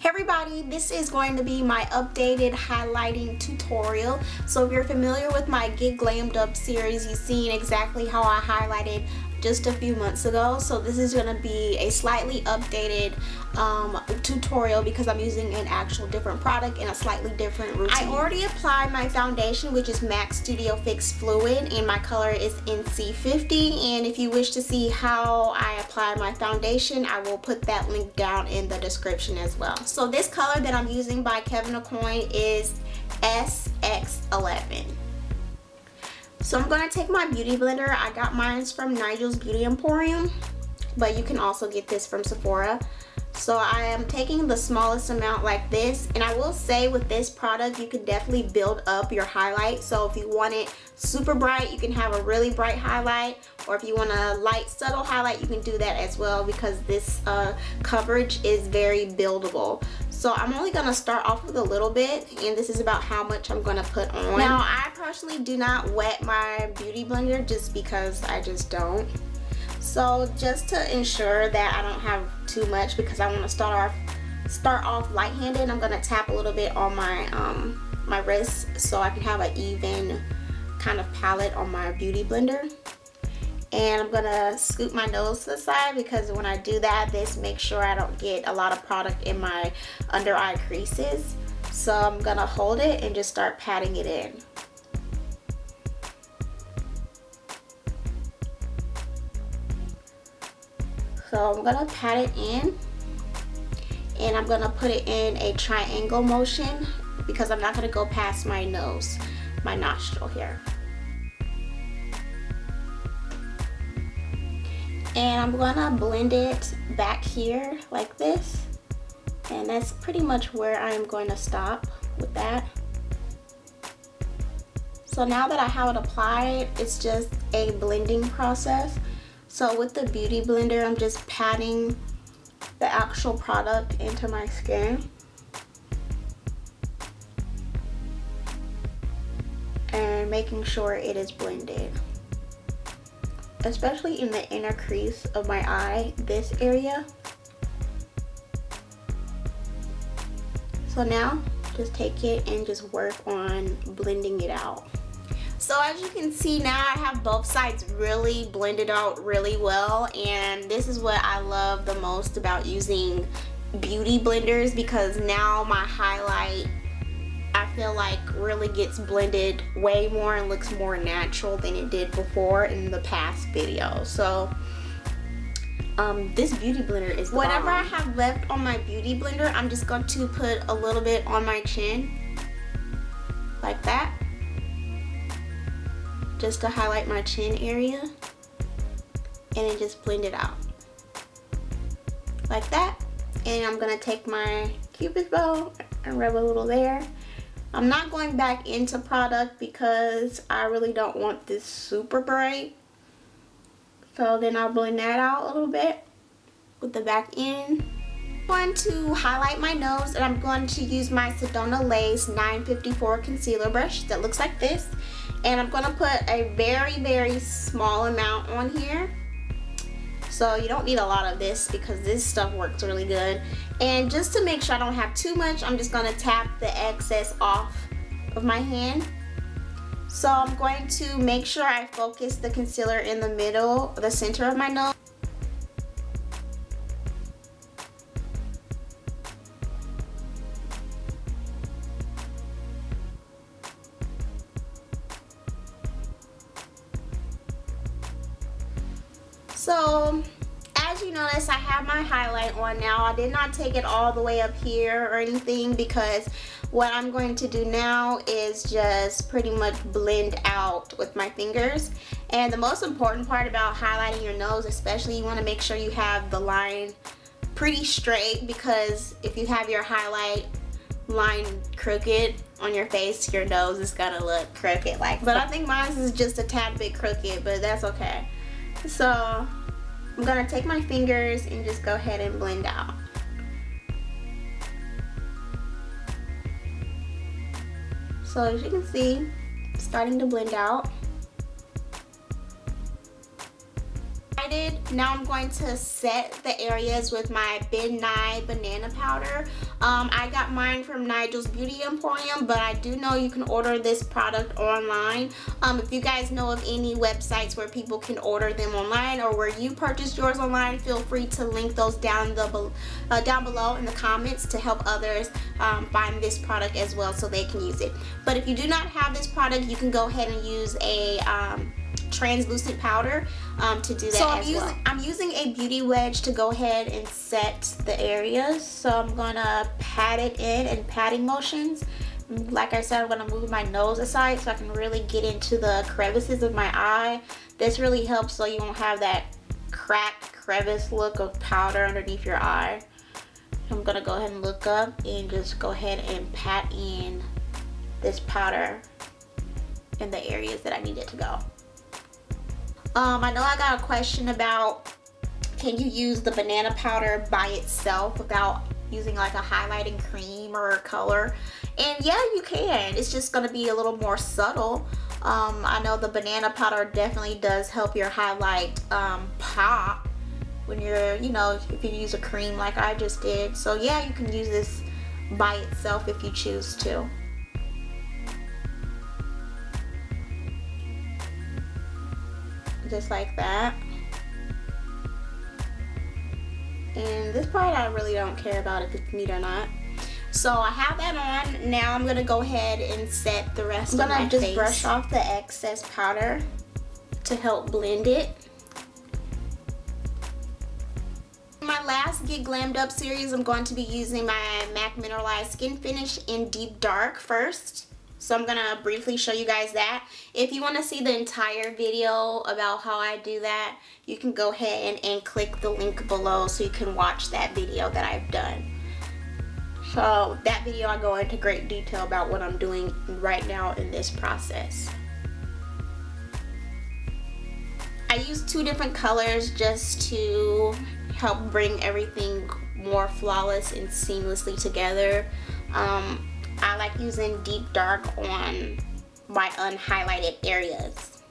Hey everybody, this is going to be my updated highlighting tutorial. So if you're familiar with my Get Glammed Up series, you've seen exactly how I highlighted just a few months ago. So this is going to be a slightly updated tutorial because I'm using an actual different product and a slightly different routine. I already applied my foundation, which is MAC Studio Fix Fluid, and my color is NC50. And if you wish to see how I apply my foundation, I will put that link down in the description as well. So this color that I'm using by Aucoin is SX11. So I'm going to take my beauty blender. I got mine from Nigel's Beauty Emporium, but you can also get this from Sephora. So I am taking the smallest amount like this, and I will say with this product you can definitely build up your highlight. So if you want it super bright, you can have a really bright highlight, or if you want a light subtle highlight, you can do that as well because this coverage is very buildable. So I'm only going to start off with a little bit, and this is about how much I'm going to put on. Now I personally do not wet my beauty blender just because I just don't. So just to ensure that I don't have too much, because I want to start off light-handed, I'm going to tap a little bit on my my wrist so I can have an even kind of palette on my beauty blender. And I'm going to scoop my nose to the side because when I do that, this makes sure I don't get a lot of product in my under eye creases. So I'm going to hold it and just start patting it in. So I'm going to pat it in, and I'm going to put it in a triangle motion because I'm not going to go past my nose, my nostril here. And I'm going to blend it back here like this, and that's pretty much where I'm going to stop with that. So now that I have it applied, it's just a blending process. So with the beauty blender, I'm just patting the actual product into my skin and making sure it is blended, especially in the inner crease of my eye, this area. So now just take it and just work on blending it out. So as you can see, now I have both sides really blended out really well, and this is what I love the most about using beauty blenders, because now my highlight, I feel like, really gets blended way more and looks more natural than it did before in the past video. So this beauty blender is whatever I have left on my beauty blender, I'm just going to put a little bit on my chin like that, just to highlight my chin area, and then just blend it out like that. And I'm gonna take my Cupid's bow and rub a little there. I'm not going back into product because I really don't want this super bright. So then I'll blend that out a little bit with the back end. I'm going to highlight my nose, and I'm going to use my Sedona Lace 954 concealer brush that looks like this. And I'm going to put a very small amount on here. So you don't need a lot of this because this stuff works really good. And just to make sure I don't have too much, I'm just going to tap the excess off of my hand. So I'm going to make sure I focus the concealer in the middle, the center of my nose. So as you notice, I have my highlight on now. I did not take it all the way up here or anything, because what I'm going to do now is just pretty much blend out with my fingers. And the most important part about highlighting your nose, especially, you want to make sure you have the line pretty straight, because if you have your highlight line crooked on your face, your nose is gonna look crooked like. But I think mine is just a tad bit crooked, but that's okay. So I'm gonna take my fingers and just go ahead and blend out. So as you can see, it's starting to blend out. I did Now I'm going to set the areas with my Nye Banana Powder. I got mine from Nigel's Beauty Emporium, but I do know you can order this product online. If you guys know of any websites where people can order them online, or where you purchased yours online, feel free to link those down below in the comments to help others find this product as well so they can use it. But if you do not have this product, you can go ahead and use a translucent powder to do that. So I'm using a beauty wedge to go ahead and set the areas. So I'm gonna pat it in patting motions. Like I said, I'm gonna move my nose aside so I can really get into the crevices of my eye. This really helps so you won't have that cracked crevice look of powder underneath your eye. I'm gonna go ahead and look up and just go ahead and pat in this powder in the areas that I need it to go. I know I got a question about, can you use the banana powder by itself without using like a highlighting cream or a color? And yeah, you can. It's just going to be a little more subtle. I know the banana powder definitely does help your highlight pop when you're, you know, if you use a cream like I just did. So yeah, you can use this by itself if you choose to. Just like that. And this part I really don't care about if it's neat or not. So I have that on. Now I'm gonna go ahead and set the rest of my face. I'm gonna just brush off the excess powder to help blend it. In my last Get Glammed Up series, I'm going to be using my MAC Mineralized SkinFinish in Deep Dark first. So I'm gonna briefly show you guys that. If you wanna see the entire video about how I do that, you can go ahead and click the link below so you can watch that video that I've done. So that video, I go into great detail about what I'm doing right now in this process. I use two different colors just to help bring everything more flawless and seamlessly together. I like using Deep Dark on my unhighlighted areas.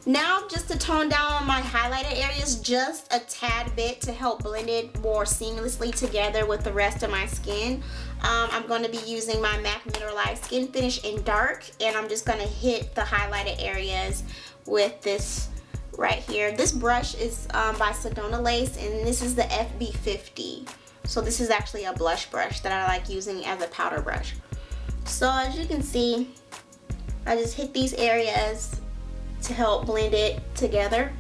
Now, just to tone down on my highlighted areas just a tad bit to help blend it more seamlessly together with the rest of my skin, I'm going to be using my MAC Mineralized SkinFinish in Dark, and I'm just going to hit the highlighted areas with this right here. This brush is by Sedona Lace, and this is the FB50. So this is actually a blush brush that I like using as a powder brush. So as you can see, I just hit these areas to help blend it together.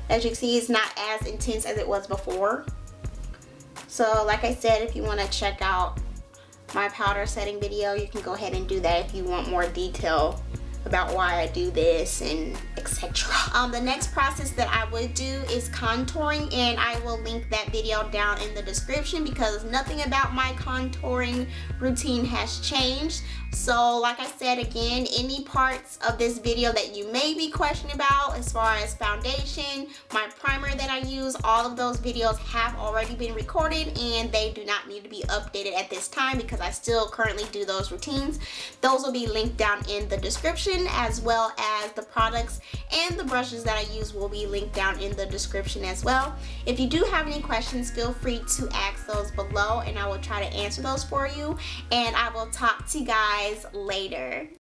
As you can see, it's not as intense as it was before. So like I said, if you want to check out my powder setting video, you can go ahead and do that if you want more detail about why I do this and etc. The next process that I would do is contouring, and I will link that video down in the description because nothing about my contouring routine has changed. So like I said, again, any parts of this video that you may be questioning about as far as foundation, my primer that I use, all of those videos have already been recorded and they do not need to be updated at this time because I still currently do those routines. Those will be linked down in the description, as well as the products and the brushes that I use will be linked down in the description as well. If you do have any questions, feel free to ask those below and I will try to answer those for you, and I will talk to you guys later.